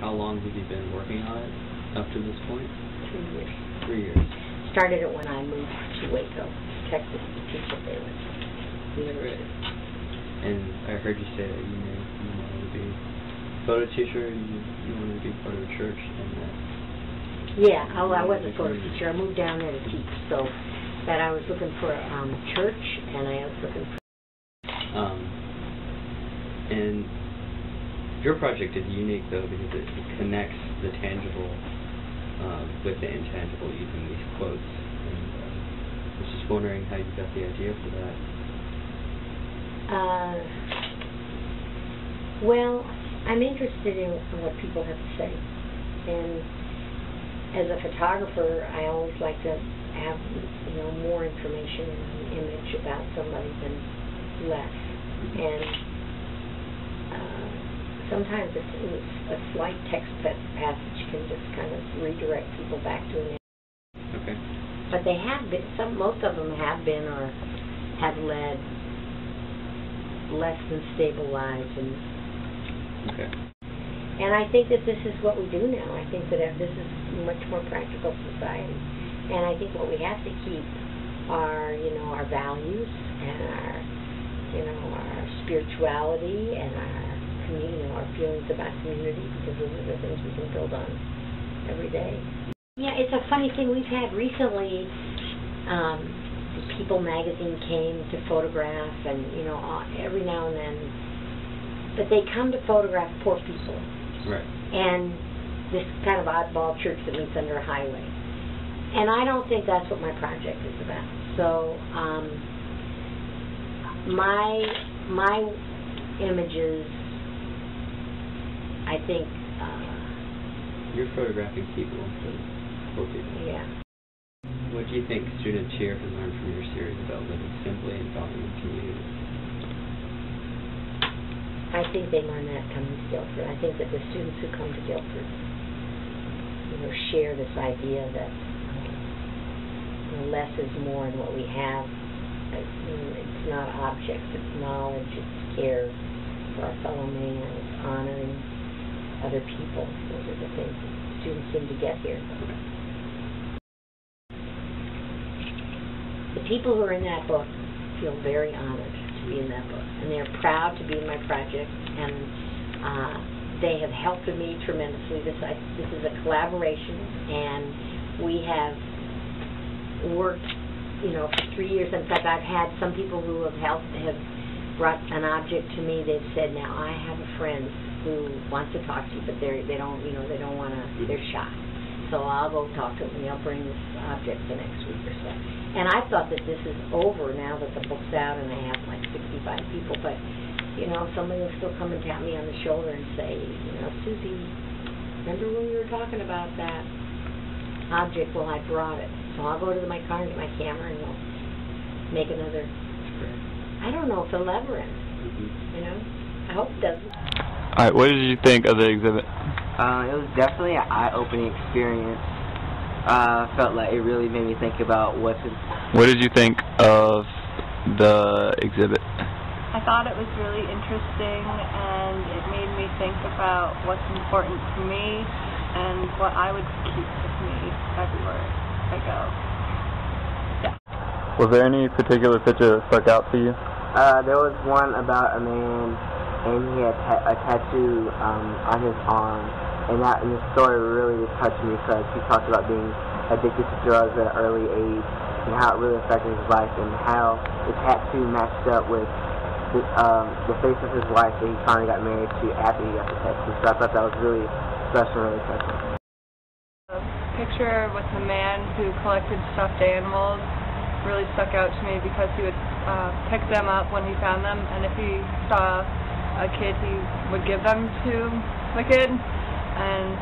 How long have you been working on it up to this point? 3 years. 3 years. Started it when I moved to Waco, Texas, to teach at the university. And I heard you say that you wanted to be a photo teacher, and you wanted to be part of a church, and yeah, I was a photo teacher. I moved down there to teach, so that I was looking for a church, and I was looking for... And your project is unique, though, because it connects the tangible with the intangible using these quotes. And I was just wondering how you got the idea for that. Well, I'm interested in what people have to say. And as a photographer, I always like to have, more information in an image about somebody than less. And sometimes a slight text passage can just kind of redirect people back to an image. Okay. But they have been, most of them have been or have led less than stable lives. Okay. And I think that this is what we do now. I think that this is a much more practical society. And I think what we have to keep are, our values and our spirituality and our feelings about community, because those are the things we can build on every day. Yeah, it's a funny thing we've had recently. People magazine came to photograph, and every now and then, but they come to photograph poor people. Right. And this kind of oddball church that meets under a highway. And I don't think that's what my project is about. So my images, I think... You're photographing people, poor people. Yeah. What do you think students here can learn from your series about living simply and valuing community? I think they learn that coming to Guilford. I think that the students who come to Guilford, share this idea that less is more in what we have. It's not objects, it's knowledge, it's care for our fellow man, it's honoring other people. Those are the things that students seem to get here. The people who are in that book feel very honored to be in that book, and they're proud to be in my project, and they have helped me tremendously. This is a collaboration, and we have worked, for 3 years. In fact, I've had some people who have brought an object to me. They've said, "Now I have a friend who wants to talk to you, but they don't want to. They're shy. So I'll go talk to them, and they'll bring this object the next week or so." And I thought that this is over now that the book's out and I have like 65 people, but somebody will still come and tap me on the shoulder and say, "Susie, remember when we were talking about that object? Well, I brought it." So I'll go to my car and get my camera and we'll make another. I don't know if it'll ever end. I hope it doesn't. All right, what did you think of the exhibit? It was definitely an eye-opening experience. Felt like it really made me think about What did you think of the exhibit? I thought it was really interesting, and it made me think about what's important to me and what I would keep with me everywhere I go. Yeah. Was there any particular picture that stuck out to you? There was one about a man, and he had a tattoo on his arm, and the story really just touched me because he talked about being addicted to drugs at an early age and how it really affected his life, and how the tattoo matched up with the face of his wife that he finally got married to after he got the tattoo. So I thought that was really special and really touching. A picture with a man who collected stuffed animals really stuck out to me because he would pick them up when he found them, and if he saw a kid, he would give them to the kid. And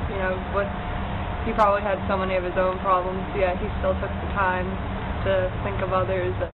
he probably had so many of his own problems, yet he still took the time to think of others.